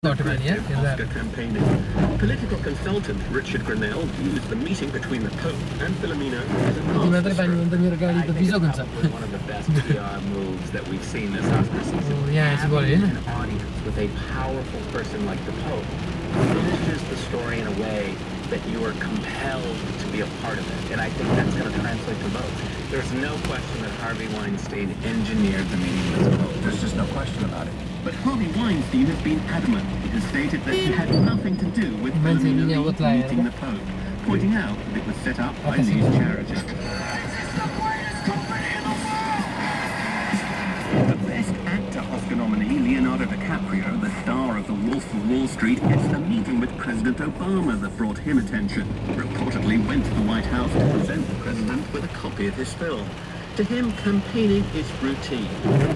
Oscar campaigning. Political consultant Richard Grinnell used the meeting between the Pope and Philomena as a masterstroke. I think it's probably one of the best PR moves that we've seen this Oscar season. Having an audience with a powerful person like the Pope finishes the story in a way that you are compelled to be a part of it. And I think that's going to translate to votes. There's no question that Harvey Weinstein engineered the meeting with the Pope. There's just no question about it. But Harvey Weinstein has been adamant. He has stated that he had nothing to do with Philomena meeting the Pope, pointing out that it was set up by these charities. The Best Actor Oscar nominee, Leonardo DiCaprio, the star of The Wolf of Wall Street, it's the meeting with President Obama that brought him attention. Reportedly went to the White House to present the president with a copy of his film. To him, campaigning is routine.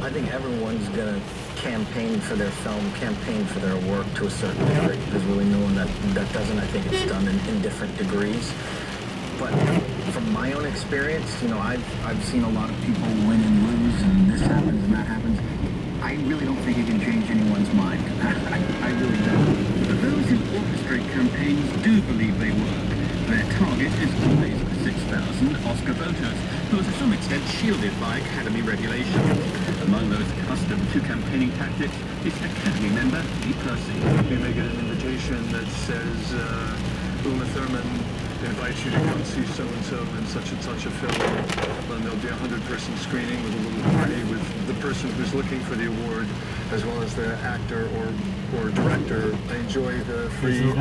I think everyone's going to campaign for their film, campaign for their work to a certain degree. There's really no one that doesn't. I think it's done in different degrees. But from my own experience, you know, I've seen a lot of people win and lose, and this happens and that happens. I really don't think it can change anyone's mind. I really don't. But those who orchestrate campaigns do believe they work. Their target is always the 6,000 Oscar voters, who are to some extent shielded by Academy regulations. Among those accustomed to campaigning tactics is Academy member Lee Percy. You may get an invitation that says, Uma Thurman invites you to come see so-and-so in such and such a film. And there'll be a 100-person screening with a little party with the person who's looking for the award, as well as the actor or director. I enjoy the free food.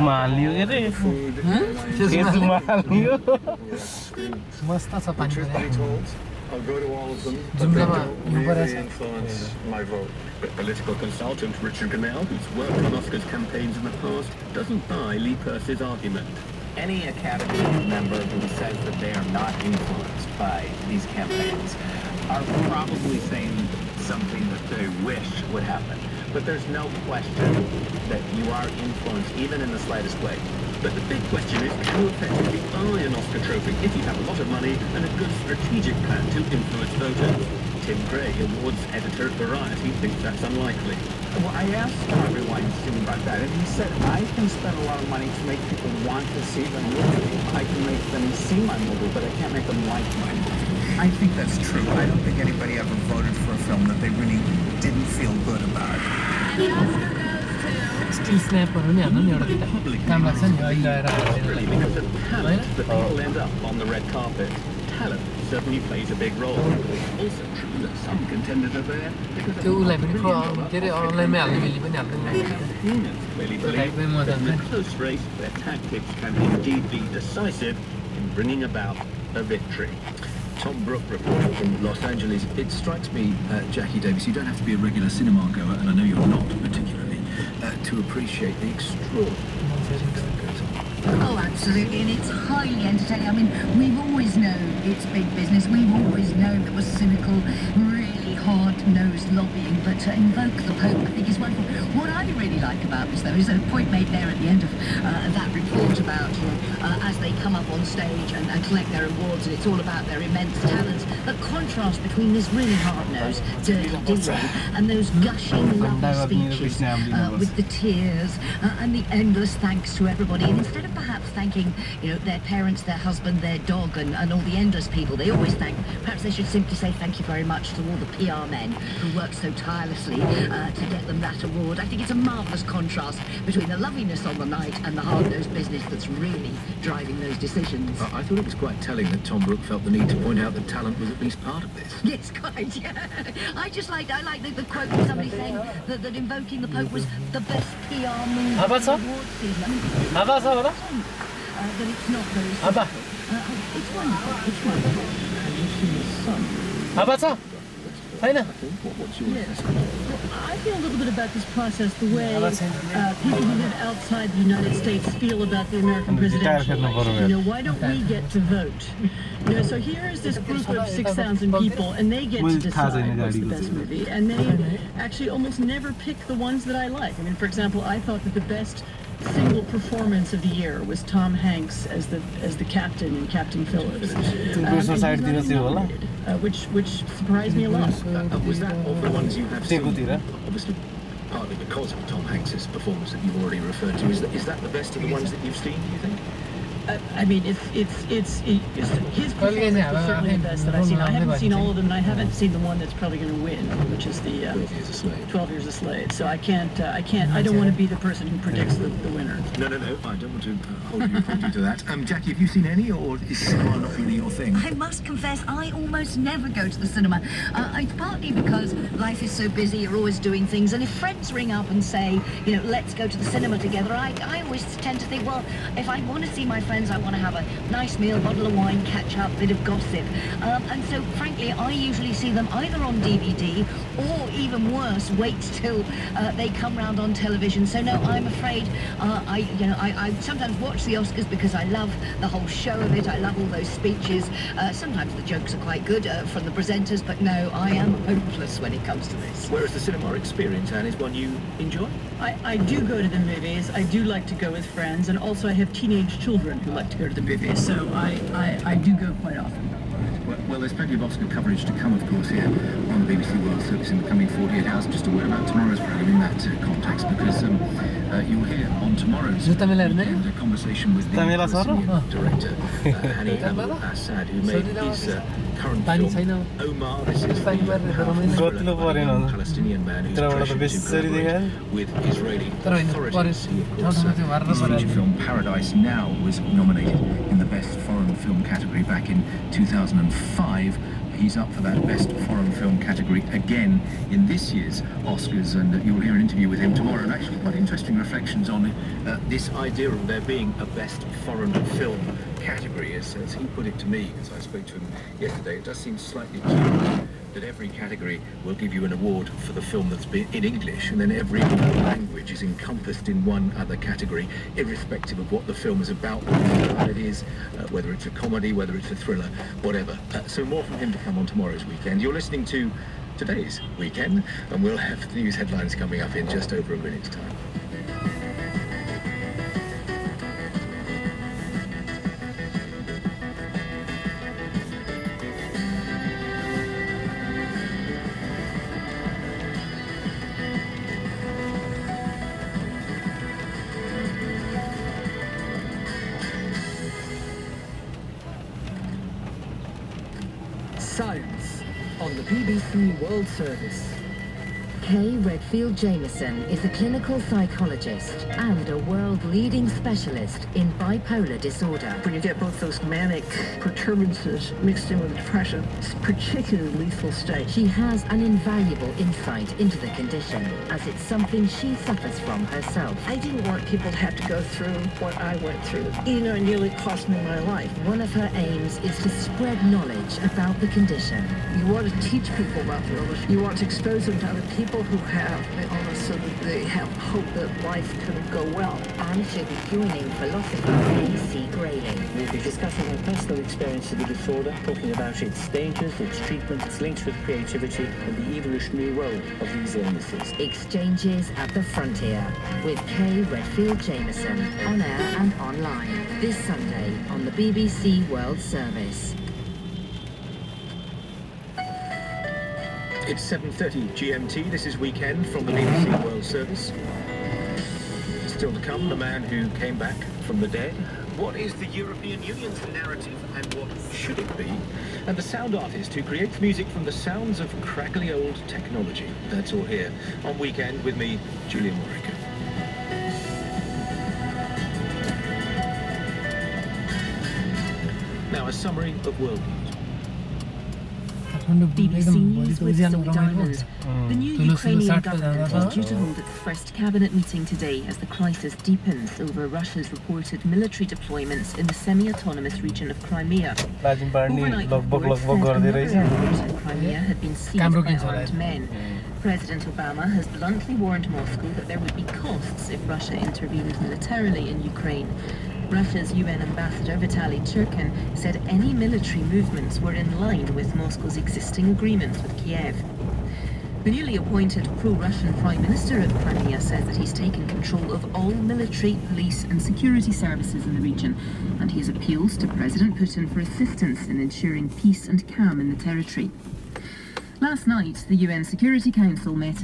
Truth be told, I'll go to all of them, but they don't really influence my vote. But political consultant Richard Grinnell, who's worked on Oscars campaigns in the past, doesn't buy Lee Percy's argument. Any Academy member who says that they are not influenced by these campaigns are probably saying something that they wish would happen. But there's no question that you are influenced, even in the slightest way. But the big question is, can you effectively buy an Oscar trophy if you have a lot of money and a good strategic plan to influence voters? Tim Gray, awards editor at Variety, thinks that's unlikely. Well, I asked Harvey Weinstein about that, and he said, I can spend a lot of money to make people want to see the movie. I can make them see my movie, but I can't make them like my movie. I think that's true. I don't think anybody ever voted for a film that they really didn't feel good about. Still snapper ni ana ni एउटा काम लाग्छ नि अहिले आएर Because of talent that people end up on the red carpet. Talent certainly plays a big role. It's also true that some contenders are there because of उसलाई पनि के अरे अनलाइनमै हाल्ने मिली पनि campaigners clearly believe that in a close race, their tactics can indeed be decisive in bringing about a victory. Tom Brook reporting from Los Angeles. It strikes me, Jackie Davis, you don't have to be a regular cinema goer, and I know you're not particularly, to appreciate the extraordinary politics that goes on. Oh, absolutely, and it's highly entertaining. I mean, we've always known it's big business. We've always known that was cynical, really hard-nosed lobbying, but to invoke the Pope, I think is wonderful. What I really like about this, though, is a point made there at the end of that report about, you know, as they come up on stage and collect their awards, and it's all about their immense talents, the contrast between this really hard-nosed, dirty dealing and those gushing, lovely speeches with the tears and the endless thanks to everybody. And instead of perhaps thanking, you know, their parents, their husband, their dog, and all the endless people they always thank, perhaps they should simply say thank you very much to all the PR men who worked so tirelessly to get them that award. I think it's a marvellous contrast between the loveliness on the night and the hard-nosed business that's really driving those decisions. I thought it was quite telling that Tom Brook felt the need to point out that talent was at least part of this. Yes, quite, yeah. I like the quote from somebody saying that invoking the Pope was the best PR move of the award season. That it's not very simple. It's wonderful, it's wonderful. Yes. Well, I feel a little bit about this process the way people who live outside the United States feel about the American presidential election. You know, why don't we get to vote? You know, so here is this group of 6,000 people, and they get to decide what's the best movie. And they actually almost never pick the ones that I like. I mean, for example, I thought that the best single performance of the year was Tom Hanks as the captain in Captain Phillips, which surprised me a lot. Was that all the ones you have seen? Obviously, partly because of Tom Hanks's performance that you've already referred to. Is that the best of the ones that you've seen, do you think? I mean, his performance was certainly the best that I've seen. I haven't seen all of them, and I haven't seen the one that's probably going to win, which is the 12 Years a Slave. So I don't want to be the person who predicts the winner. No, I don't want to hold you to that. Jackie, have you seen any, or is cinema not really your thing? I must confess, I almost never go to the cinema. It's partly because life is so busy, you're always doing things, and if friends ring up and say, you know, let's go to the cinema together, I always tend to think, well, if I want to see my friends, I want to have a nice meal, bottle of wine, catch up, bit of gossip. And so, frankly, I usually see them either on DVD or, even worse, wait till they come round on television. So, no, I'm afraid I sometimes watch the Oscars because I love the whole show of it. I love all those speeches. Sometimes the jokes are quite good from the presenters, but no, I am hopeless when it comes to this. Whereas the cinema experience, Anne, is one you enjoy? I do go to the movies. I do like to go with friends, and also I have teenage children who like to go to the movies, so I do go quite often. Well, there's plenty of Oscar coverage to come, of course, here on the BBC World Service in the coming 48 hours. Just aware about tomorrow's programme in that context, because you'll hear on tomorrow's weekend a conversation with the Palestinian director, Hani Abu Assad, who made his current film, Omar. This is the Palestinian man who's pressured to collaborate with Israeli authorities. He, of course, his feature film Paradise Now was nominated in the Best Foreign Film category back in 2005. He's up for that Best Foreign Film category again in this year's Oscars, and you'll hear an interview with him tomorrow, and actually quite interesting reflections on this idea of there being a Best Foreign Film category. As he put it to me, because I spoke to him yesterday, it does seem slightly curious that every category will give you an award for the film that's been in English, and then every language is encompassed in one other category, irrespective of what the film is about, what it is, whether it's a comedy, whether it's a thriller, whatever. So more from him to come on tomorrow's weekend. You're listening to today's Weekend, and we'll have the news headlines coming up in just over a minute's time. Science on the BBC World Service. Kay Redfield Jameson is a clinical psychologist and a world-leading specialist in bipolar disorder. When you get both those manic perturbances mixed in with depression, it's a particularly lethal state. She has an invaluable insight into the condition, as it's something she suffers from herself. I didn't want people to have to go through what I went through. You know, it nearly cost me my life. One of her aims is to spread knowledge about the condition. You want to teach people about the illness. You want to expose them to other people who have the illness so that they have hope that life can go well. And she'll be joining philosopher A.C. Grayling. We'll be discussing her personal experience of the disorder, talking about its dangers, its treatment, its links with creativity, and the evolutionary role of these illnesses. Exchanges at the Frontier with Kay Redfield Jameson, on air and online, this Sunday on the BBC World Service. It's 7:30 GMT. This is Weekend from the BBC World Service. Still to come, the man who came back from the dead. What is the European Union's narrative, and what should it be? And the sound artist who creates music from the sounds of crackly old technology. That's all here on Weekend with me, Julian Warwick. Now, a summary of world news. BBC News with Zoe Diamond. The new Ukrainian government is due to hold its first cabinet meeting today as the crisis deepens over Russia's reported military deployments in the semi-autonomous region of Crimea. Overnight reports said another airport in Crimea had been seized by armed men. President Obama has bluntly warned Moscow that there would be costs if Russia intervened militarily in Ukraine. Russia's UN ambassador Vitaly Turkin said any military movements were in line with Moscow's existing agreements with Kiev. The newly appointed pro-Russian Prime Minister of Crimea says that he's taken control of all military, police and security services in the region, and he has appealed to President Putin for assistance in ensuring peace and calm in the territory. Last night, the UN Security Council met in